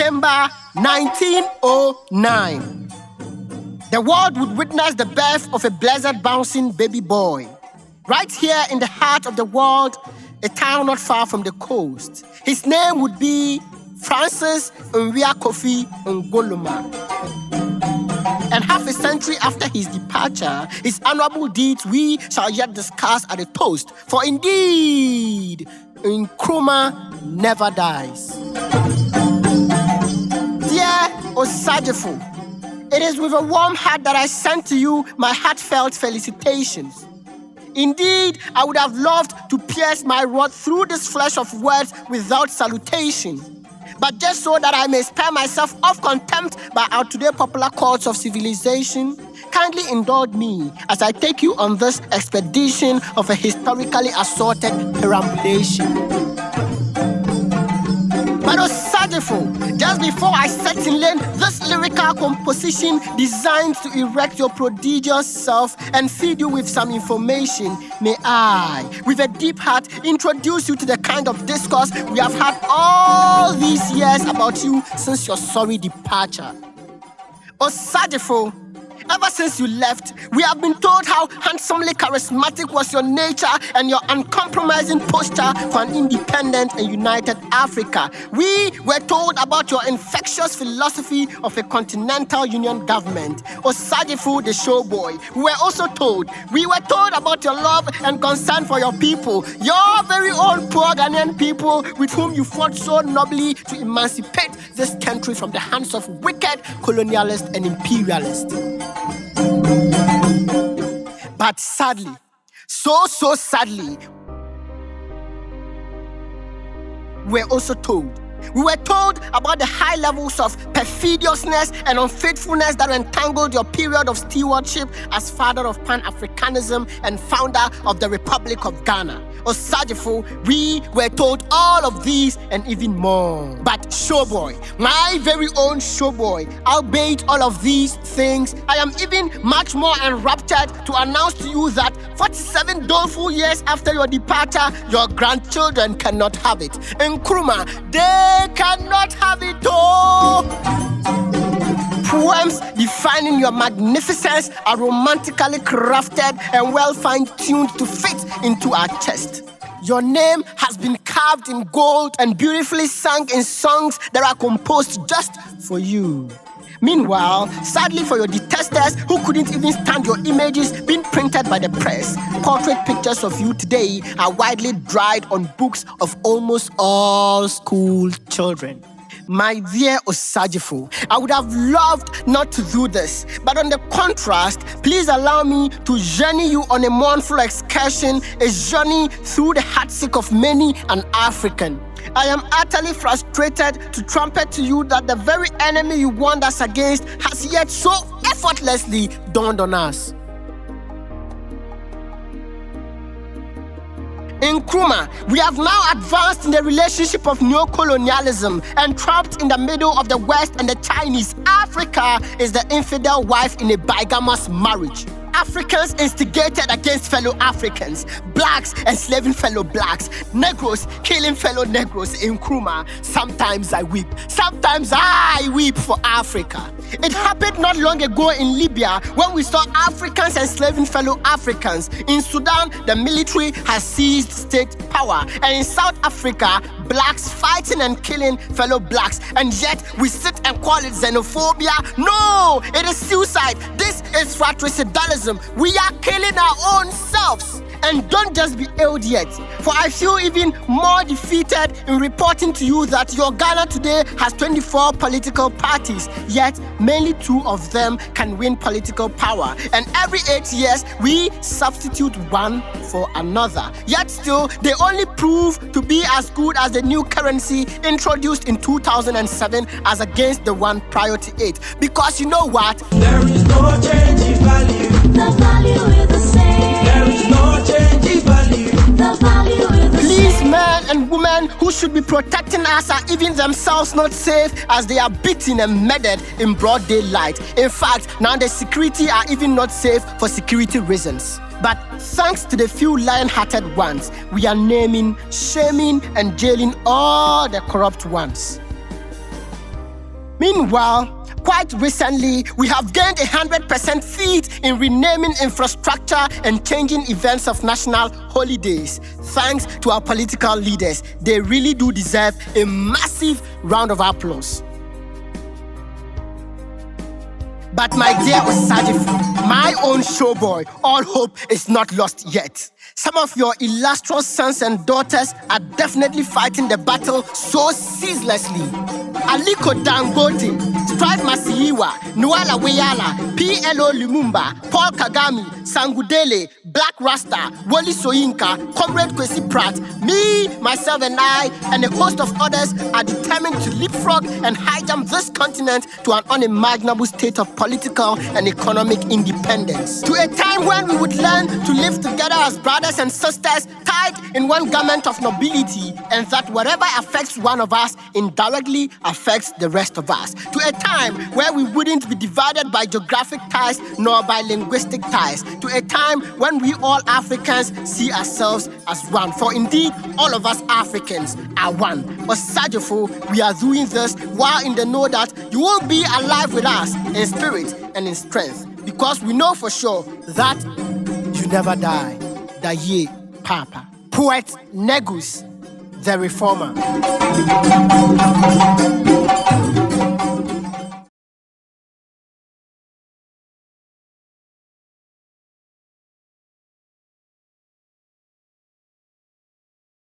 September 1909. The world would witness the birth of a blessed bouncing baby boy. Right here in the heart of the world, a town not far from the coast. His name would be Francis Kofi NKRUMAH. And half a century after his departure, his honorable deeds we shall yet discuss at a toast. For indeed, NKRUMAH never dies. Dear Osajefo, it is with a warm heart that I send to you my heartfelt felicitations. Indeed, I would have loved to pierce my rod through this flesh of words without salutation. But just so that I may spare myself of contempt by our today popular courts of civilization, kindly indulge me as I take you on this expedition of a historically assorted perambulation. But Osajefo, just before I set in lane this lyrical composition designed to erect your prodigious self and feed you with some information, may I, with a deep heart, introduce you to the kind of discourse we have had all these years about you since your sorry departure. Osajefo, ever since you left, we have been told how handsomely charismatic was your nature and your uncompromising posture for an independent and united Africa. We were told about your infectious philosophy of a continental union government. Osajefo the showboy. We were told about your love and concern for your people, your very own poor Ghanaian people with whom you fought so nobly to emancipate this country from the hands of wicked colonialists and imperialists. But sadly, so sadly, we were told about the high levels of perfidiousness and unfaithfulness that entangled your period of stewardship as father of Pan-Africanism and founder of the Republic of Ghana. Osajefo, we were told all of these and even more. But showboy, my very own showboy, albeit all of these things, I am even much more enraptured to announce to you that 47 doleful years after your departure, your grandchildren cannot have it. NKRUMAH, they cannot have it all. Poems defining your magnificence are romantically crafted and well fine-tuned to fit into our chest. Your name has been carved in gold and beautifully sung in songs that are composed just for you. Meanwhile, sadly for your detesters who couldn't even stand your images being printed by the press, portrait pictures of you today are widely dried on books of almost all school children. My dear Osajefo, I would have loved not to do this, but on the contrast, please allow me to journey you on a mournful excursion, a journey through the heartache of many an African. I am utterly frustrated to trumpet to you that the very enemy you warned us against has yet so effortlessly dawned on us. NKRUMAH, we have now advanced in the relationship of neo-colonialism and trapped in the middle of the West and the Chinese. Africa is the infidel wife in a bigamous marriage. Africans instigated against fellow Africans, blacks enslaving fellow blacks, Negroes killing fellow Negroes. NKRUMAH, sometimes I weep for Africa. It happened not long ago in Libya when we saw Africans enslaving fellow Africans. In Sudan, the military has seized state power. And in South Africa, blacks fighting and killing fellow blacks. And yet we sit and call it xenophobia. No, it is suicide. This is fratricidalism. We are killing our own selves. And don't just be ill yet, for I feel even more defeated in reporting to you that your Ghana today has 24 political parties, yet mainly 2 of them can win political power. And every 8 years, we substitute one for another. Yet still, they only prove to be as good as the new currency introduced in 2007 as against the one prior to it. Because you know what? There is no change in value. The value is the same. There is no change in value. The value is the Please, same. men and women who should be protecting us are even themselves not safe as they are beaten and murdered in broad daylight. In fact, now the security are even not safe for security reasons. But thanks to the few lion-hearted ones, we are naming, shaming, and jailing all the corrupt ones. Meanwhile, quite recently, we have gained 100% feat in renaming infrastructure and changing events of national holidays. Thanks to our political leaders, they really do deserve a massive round of applause. But my dear Osagyefo, my own showboy, all hope is not lost yet. Some of your illustrious sons and daughters are definitely fighting the battle so ceaselessly. Aliko Dangote, Stride Masiyiwa, Nuala Weyala, PLO Lumumba, Paul Kagame, Sangudele, Black Rasta, Wole Soyinka, Comrade Kwesi Pratt, me, myself and I, and a host of others are determined to leapfrog and hijump this continent to an unimaginable state of political and economic independence. To a time when we would learn to live together as brothers and sisters tied in one garment of nobility, and that whatever affects one of us indirectly affects the rest of us. To a time where we wouldn't be divided by geographic ties nor by linguistic ties. To a time when we all Africans see ourselves as one. For indeed, all of us Africans are one. Osagyefo, we are doing this while in the know that you will be alive with us in spirit and in strength. Because we know for sure that you never die. Daye Papa. Poet Negus The Reformer.